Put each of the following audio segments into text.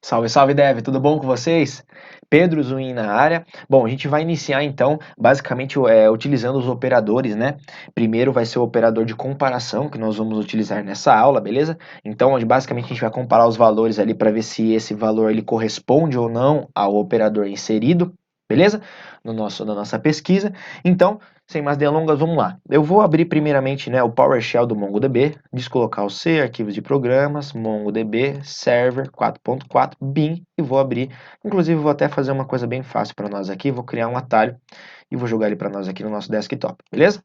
Salve, salve, Dev, tudo bom com vocês? Pedro Zuin na área. Bom, a gente vai iniciar então, basicamente, utilizando os operadores, né? Primeiro vai ser o operador de comparação que nós vamos utilizar nessa aula, beleza? Então, basicamente, a gente vai comparar os valores ali para ver se esse valor ele corresponde ou não ao operador inserido, beleza? Na nossa pesquisa. Então, sem mais delongas, vamos lá. Eu vou abrir primeiramente, né, o PowerShell do MongoDB, descolocar o C, arquivos de programas, MongoDB, Server 4.4, bin, e vou abrir. Inclusive, vou até fazer uma coisa bem fácil para nós aqui, vou criar um atalho e vou jogar ele para nós aqui no nosso desktop, beleza?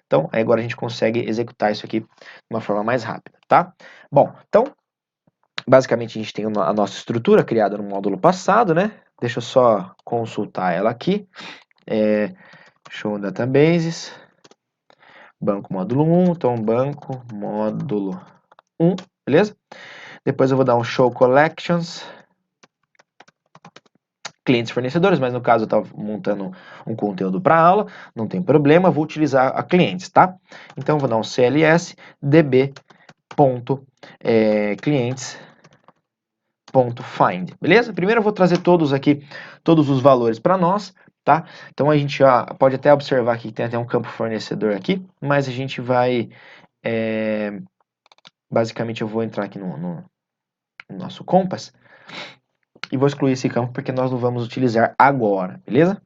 Então, aí agora a gente consegue executar isso aqui de uma forma mais rápida, tá? Bom, então, basicamente a gente tem a nossa estrutura criada no módulo passado, né? Deixa eu só consultar ela aqui. Show Databases, banco módulo 1, então banco módulo 1, beleza? Depois eu vou dar um show collections, clientes fornecedores, mas no caso eu estava montando um conteúdo para aula, não tem problema, vou utilizar a clientes, tá? Então eu vou dar um cls db.clientes.find, beleza? Primeiro eu vou trazer todos aqui, todos os valores para nós, tá? Então a gente já pode até observar aqui que tem até um campo fornecedor aqui, mas a gente vai, basicamente eu vou entrar aqui no nosso compass e vou excluir esse campo porque nós não vamos utilizar agora, beleza?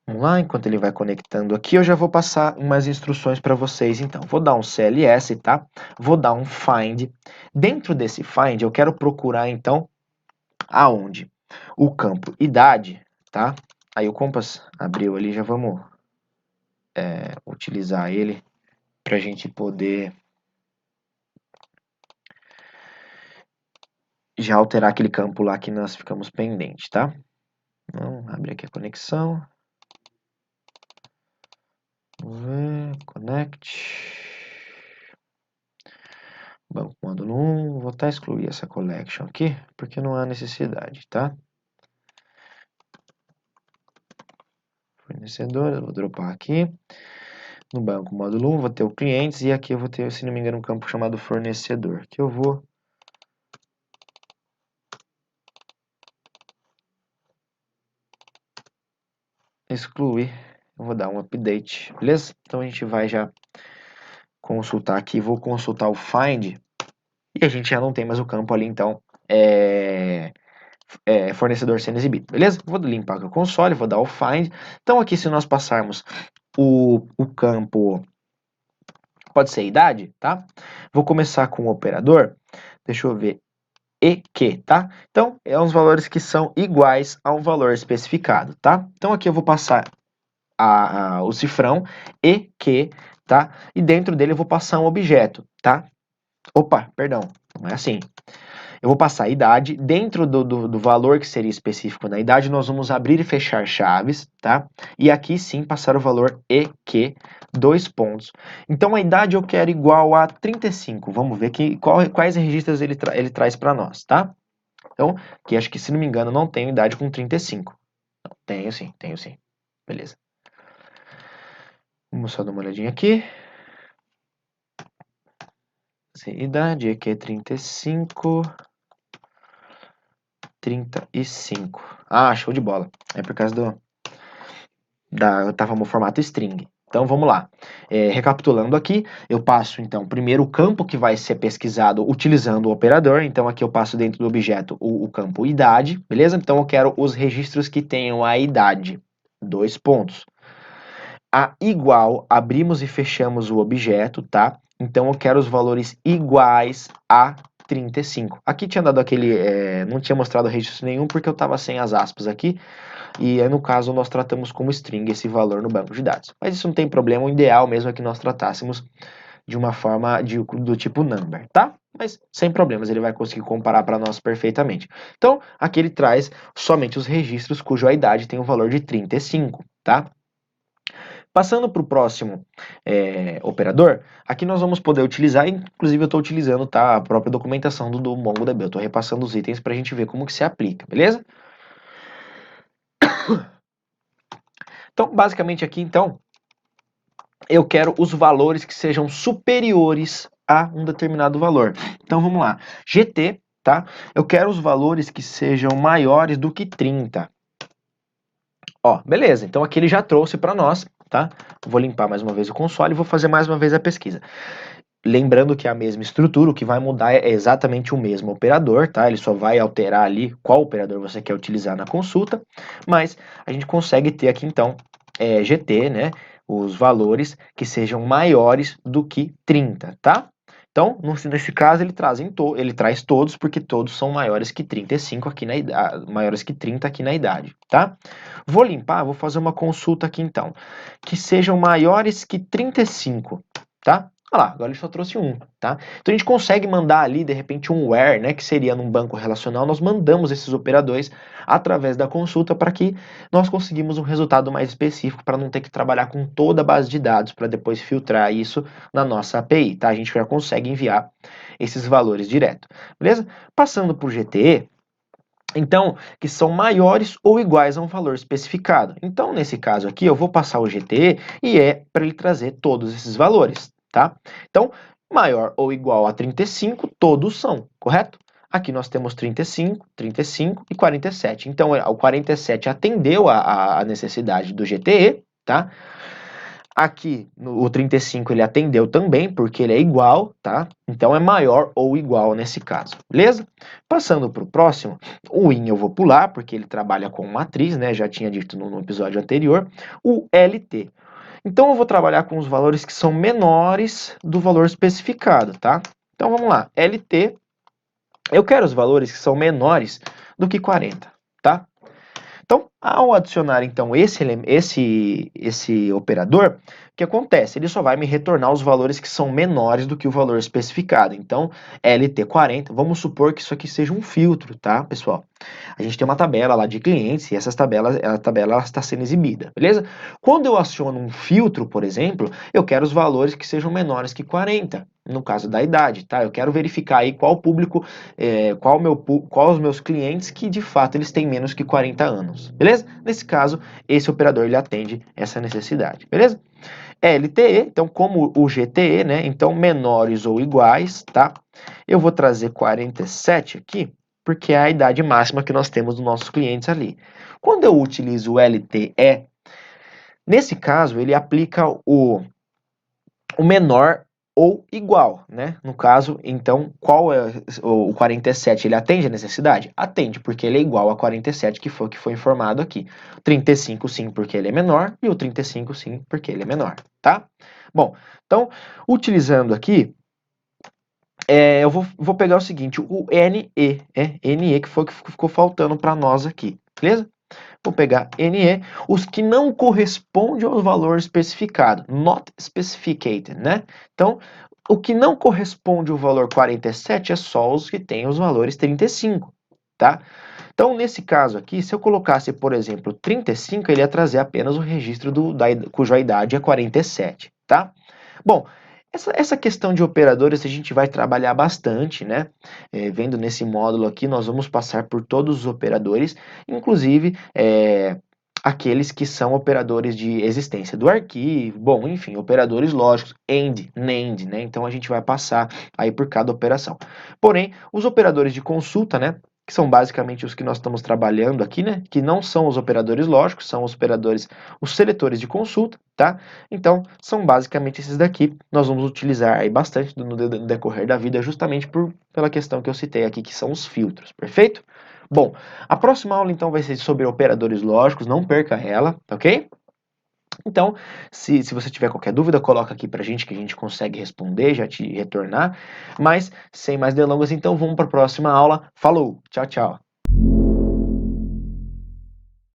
Vamos lá, enquanto ele vai conectando aqui, eu já vou passar umas instruções para vocês, então. Vou dar um CLS, tá? Vou dar um find. Dentro desse find, eu quero procurar, então, aonde? O campo idade, tá? Aí o Compass abriu ali, já vamos utilizar ele para a gente poder já alterar aquele campo lá que nós ficamos pendente, tá? Então, abre aqui a conexão. Vamos ver, connect. Banco módulo 1, vou até excluir essa collection aqui, porque não há necessidade, tá? Fornecedores, vou dropar aqui. No banco módulo 1, vou ter o clientes, e aqui eu vou ter, se não me engano, um campo chamado fornecedor, que eu vou excluir. Eu vou dar um update, beleza? Então a gente vai já consultar aqui, vou consultar o find, e a gente já não tem mais o campo ali, então, fornecedor sendo exibido, beleza? Vou limpar aqui o console, vou dar o find. Então aqui, se nós passarmos o campo, pode ser idade, tá? Vou começar com o operador, deixa eu ver, e que, tá? Então, é uns valores que são iguais a um valor especificado, tá? Então aqui eu vou passar o cifrão e que, tá? E dentro dele eu vou passar um objeto, tá? Opa, perdão, não é assim. Eu vou passar a idade, dentro do valor que seria específico na idade, nós vamos abrir e fechar chaves, tá? E aqui sim passar o valor EQ, dois pontos. Então a idade eu quero igual a 35, vamos ver quais registros ele traz para nós, tá? Então, aqui acho que se não me engano não tenho idade com 35. Não, tenho sim. Beleza. Vamos só dar uma olhadinha aqui. Idade, EQ é 35... 35. Ah, show de bola. É por causa eu tava no formato string. Então vamos lá. Recapitulando aqui, eu passo então primeiro o campo que vai ser pesquisado utilizando o operador. Então aqui eu passo dentro do objeto o campo idade, beleza? Então eu quero os registros que tenham a idade. Dois pontos. A igual, abrimos e fechamos o objeto, tá? Então eu quero os valores iguais a 35. Aqui tinha dado não tinha mostrado registro nenhum porque eu estava sem as aspas aqui. E no caso nós tratamos como string esse valor no banco de dados. Mas isso não tem problema, o ideal mesmo é que nós tratássemos de uma forma do tipo number, tá? Mas sem problemas, ele vai conseguir comparar para nós perfeitamente. Então, aqui ele traz somente os registros cuja idade tem o valor de 35, tá? Passando para o próximo operador, aqui nós vamos poder utilizar, inclusive eu estou utilizando, tá, a própria documentação do MongoDB, eu estou repassando os itens para a gente ver como que se aplica, beleza? Então, basicamente aqui, então, eu quero os valores que sejam superiores a um determinado valor. Então vamos lá, GT, tá? Eu quero os valores que sejam maiores do que 30. Ó, beleza, então aqui ele já trouxe para nós, tá? Vou limpar mais uma vez o console e vou fazer mais uma vez a pesquisa. Lembrando que é a mesma estrutura, o que vai mudar é exatamente o mesmo operador, tá? Ele só vai alterar ali qual operador você quer utilizar na consulta, mas a gente consegue ter aqui então GT, né? Os valores que sejam maiores do que 30, tá? Então, nesse caso, ele traz todos, porque todos são maiores que 35 aqui na idade, maiores que 30 aqui na idade, tá? Vou limpar, vou fazer uma consulta aqui então, que sejam maiores que 35, tá? Olha lá, agora ele só trouxe um, tá? Então a gente consegue mandar ali, de repente, um where, né, que seria num banco relacional, nós mandamos esses operadores através da consulta para que nós conseguimos um resultado mais específico, para não ter que trabalhar com toda a base de dados, para depois filtrar isso na nossa API, tá? A gente já consegue enviar esses valores direto, beleza? Passando por GTE, então, que são maiores ou iguais a um valor especificado. Então, nesse caso aqui, eu vou passar o GTE e é para ele trazer todos esses valores, tá? Então, maior ou igual a 35, todos são, correto? Aqui nós temos 35, 35 e 47. Então, o 47 atendeu a necessidade do GTE, tá? Aqui, o 35 ele atendeu também, porque ele é igual, tá? Então é maior ou igual nesse caso, beleza? Passando para o próximo, o in eu vou pular, porque ele trabalha com matriz, né? Já tinha dito no episódio anterior. O LT. Então eu vou trabalhar com os valores que são menores do valor especificado, tá? Então vamos lá, LT, eu quero os valores que são menores do que 40, tá? Então, ao adicionar então esse operador, o que acontece? Ele só vai me retornar os valores que são menores do que o valor especificado. Então, LT40, vamos supor que isso aqui seja um filtro, tá, pessoal? A gente tem uma tabela lá de clientes e essas tabelas, a tabela está sendo exibida, beleza? Quando eu aciono um filtro, por exemplo, eu quero os valores que sejam menores que 40, no caso da idade, tá? Eu quero verificar aí qual público, qual os meus clientes que de fato eles têm menos que 40 anos, beleza? Nesse caso, esse operador ele atende essa necessidade, beleza? LTE, então como o GTE, né? Então menores ou iguais, tá? Eu vou trazer 47 aqui, porque é a idade máxima que nós temos dos nossos clientes ali. Quando eu utilizo o LTE, nesse caso ele aplica o menor ou igual, né? No caso, então, qual é o 47? Ele atende a necessidade? Atende, porque ele é igual a 47, que foi informado aqui. 35 sim, porque ele é menor, e o 35 sim, porque ele é menor, tá? Bom, então, utilizando aqui, eu vou pegar o seguinte, o NE que foi o que ficou faltando para nós aqui, beleza? Vou pegar NE, os que não correspondem ao valor especificado, not specified, né? Então, o que não corresponde ao valor 47 é só os que têm os valores 35, tá? Então, nesse caso aqui, se eu colocasse, por exemplo, 35, ele ia trazer apenas o registro cuja idade é 47, tá? Bom, essa questão de operadores a gente vai trabalhar bastante, né? Vendo nesse módulo aqui, nós vamos passar por todos os operadores, inclusive aqueles que são operadores de existência do arquivo, bom, enfim, operadores lógicos, AND, NAND, né? Então a gente vai passar aí por cada operação. Porém, os operadores de consulta, né? Que são basicamente os que nós estamos trabalhando aqui, né? Que não são os operadores lógicos, são os operadores, os seletores de consulta, tá? Então, são basicamente esses daqui. Nós vamos utilizar aí bastante no decorrer da vida, justamente pela questão que eu citei aqui, que são os filtros, perfeito? Bom, a próxima aula então vai ser sobre operadores lógicos, não perca ela, ok? Então, se você tiver qualquer dúvida, coloca aqui pra gente que a gente consegue responder, já te retornar. Mas, sem mais delongas, então vamos para a próxima aula. Falou, tchau, tchau.